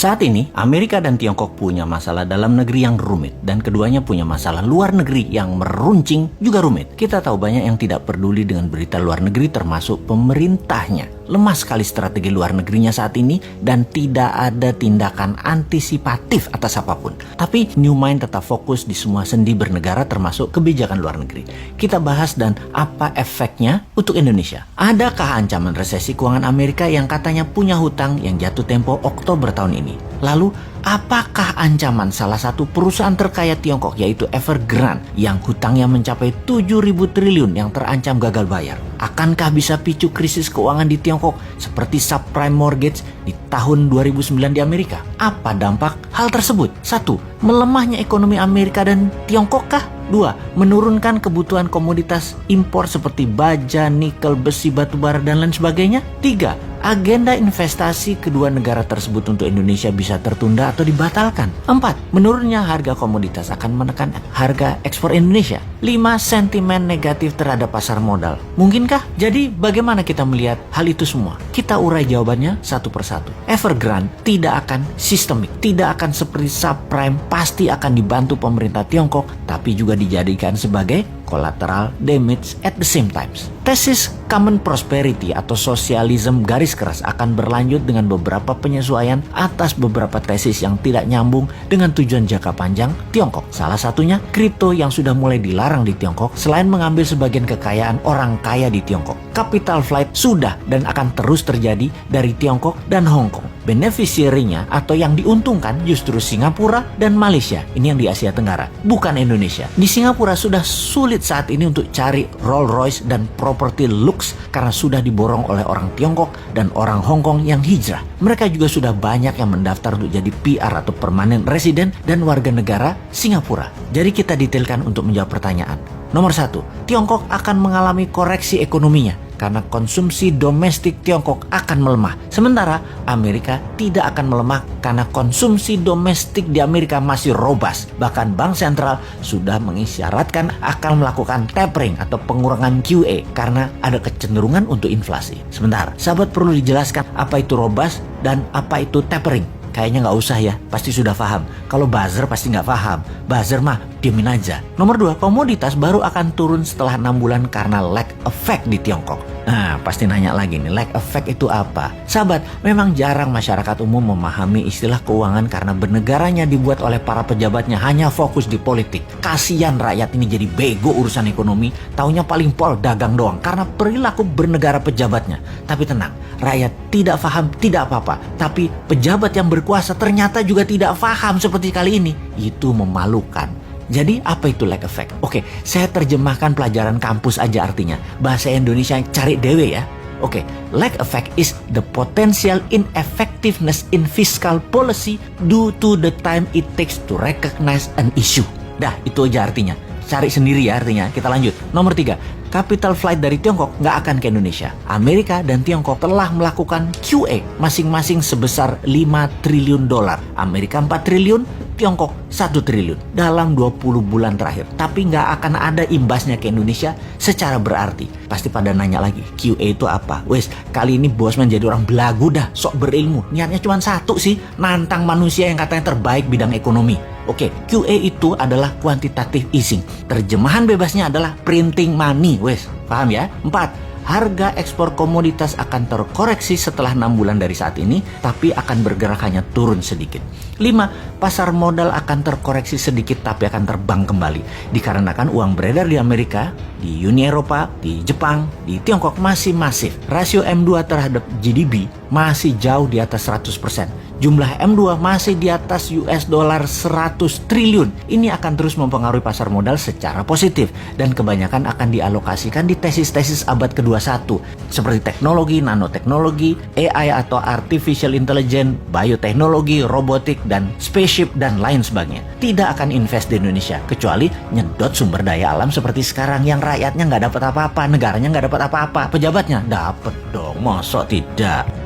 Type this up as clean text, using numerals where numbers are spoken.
Saat ini, Amerika dan Tiongkok punya masalah dalam negeri yang rumit, dan keduanya punya masalah luar negeri yang meruncing juga rumit. Kita tahu banyak yang tidak peduli dengan berita luar negeri, termasuk pemerintahnya. Lemah sekali strategi luar negerinya saat ini, dan tidak ada tindakan antisipatif atas apapun. Tapi New Mind tetap fokus di semua sendi bernegara, termasuk kebijakan luar negeri. Kita bahas dan apa efeknya untuk Indonesia. Adakah ancaman resesi keuangan Amerika yang katanya punya hutang yang jatuh tempo Oktober tahun ini? Lalu, apakah ancaman salah satu perusahaan terkaya Tiongkok yaitu Evergrande yang hutangnya mencapai 7.000 triliun yang terancam gagal bayar? Akankah bisa picu krisis keuangan di Tiongkok seperti subprime mortgage di tahun 2009 di Amerika? Apa dampak hal tersebut? 1. Melemahnya ekonomi Amerika dan Tiongkok kah? 2. Menurunkan kebutuhan komoditas impor seperti baja, nikel, besi, batu bara, dan lain sebagainya? 3. Agenda investasi kedua negara tersebut untuk Indonesia bisa tertunda atau dibatalkan. 4. Menurunnya harga komoditas akan menekan harga ekspor Indonesia. 5. Sentimen negatif terhadap pasar modal. Mungkinkah? Jadi bagaimana kita melihat hal itu semua? Kita urai jawabannya satu persatu. Evergrande tidak akan sistemik, tidak akan seperti subprime, pasti akan dibantu pemerintah Tiongkok, tapi juga dijadikan sebagai collateral damage at the same times. Tesis common prosperity atau sosialisme garis keras akan berlanjut dengan beberapa penyesuaian atas beberapa tesis yang tidak nyambung dengan tujuan jangka panjang Tiongkok. Salah satunya kripto yang sudah mulai dilarang di Tiongkok selain mengambil sebagian kekayaan orang kaya di Tiongkok. Capital flight sudah dan akan terus terjadi dari Tiongkok dan Hong Kong. Beneficiary-nya atau yang diuntungkan justru Singapura dan Malaysia. Ini yang di Asia Tenggara, bukan Indonesia. Di Singapura sudah sulit saat ini untuk cari Rolls Royce dan properti lux karena sudah diborong oleh orang Tiongkok dan orang Hong Kong yang hijrah. Mereka juga sudah banyak yang mendaftar untuk jadi PR atau permanent resident dan warga negara Singapura. Jadi kita detailkan untuk menjawab pertanyaan. Nomor 1, Tiongkok akan mengalami koreksi ekonominya karena konsumsi domestik Tiongkok akan melemah. Sementara Amerika tidak akan melemah karena konsumsi domestik di Amerika masih robust. Bahkan Bank Sentral sudah mengisyaratkan akan melakukan tapering atau pengurangan QE karena ada kecenderungan untuk inflasi. Sebentar, sahabat perlu dijelaskan apa itu robust dan apa itu tapering. Kayaknya nggak usah ya, pasti sudah paham. Kalau buzzer pasti nggak paham. Buzzer mah diemin aja. Nomor 2, komoditas baru akan turun setelah 6 bulan karena lag effect di Tiongkok. Nah, pasti nanya lagi nih, lag effect itu apa? Sahabat, memang jarang masyarakat umum memahami istilah keuangan karena bernegaranya dibuat oleh para pejabatnya hanya fokus di politik. Kasian rakyat ini jadi bego urusan ekonomi, taunya paling pol dagang doang karena perilaku bernegara pejabatnya. Tapi tenang, rakyat tidak paham tidak apa-apa, tapi pejabat yang berkuasa ternyata juga tidak paham seperti kali ini. Itu memalukan. Jadi apa itu lag effect? Oke, saya terjemahkan pelajaran kampus aja artinya. Bahasa Indonesia cari dewe ya. Oke, lag effect is the potential ineffectiveness in fiscal policy due to the time it takes to recognize an issue. Dah, itu aja artinya. Cari sendiri ya artinya. Kita lanjut. Nomor 3, capital flight dari Tiongkok nggak akan ke Indonesia. Amerika dan Tiongkok telah melakukan QE masing-masing sebesar 5 triliun dolar. Amerika 4 triliun, Tiongkok 1 triliun dalam 20 bulan terakhir. Tapi nggak akan ada imbasnya ke Indonesia secara berarti. Pasti pada nanya lagi, QE itu apa? Wes, kali ini Bosman jadi orang belagu dah, sok berilmu. Niatnya cuma satu sih, nantang manusia yang katanya terbaik bidang ekonomi. Oke, QE itu adalah quantitative easing. Terjemahan bebasnya adalah printing money. Wes, paham ya? 4. Harga ekspor komoditas akan terkoreksi setelah 6 bulan dari saat ini, tapi akan bergerak hanya turun sedikit. 5. Pasar modal akan terkoreksi sedikit tapi akan terbang kembali. Dikarenakan uang beredar di Amerika, di Uni Eropa, di Jepang, di Tiongkok masih masif. Rasio M2 terhadap GDP masih jauh di atas 100%. Jumlah M2 masih di atas US dollar 100 triliun. Ini akan terus mempengaruhi pasar modal secara positif dan kebanyakan akan dialokasikan di tesis-tesis abad ke-21 seperti teknologi, nanoteknologi, AI atau artificial intelligence, bioteknologi, robotik, dan spaceship dan lain sebagainya. Tidak akan invest di Indonesia kecuali nyedot sumber daya alam seperti sekarang yang rakyatnya nggak dapat apa-apa, negaranya nggak dapat apa-apa, pejabatnya dapat dong, masa tidak?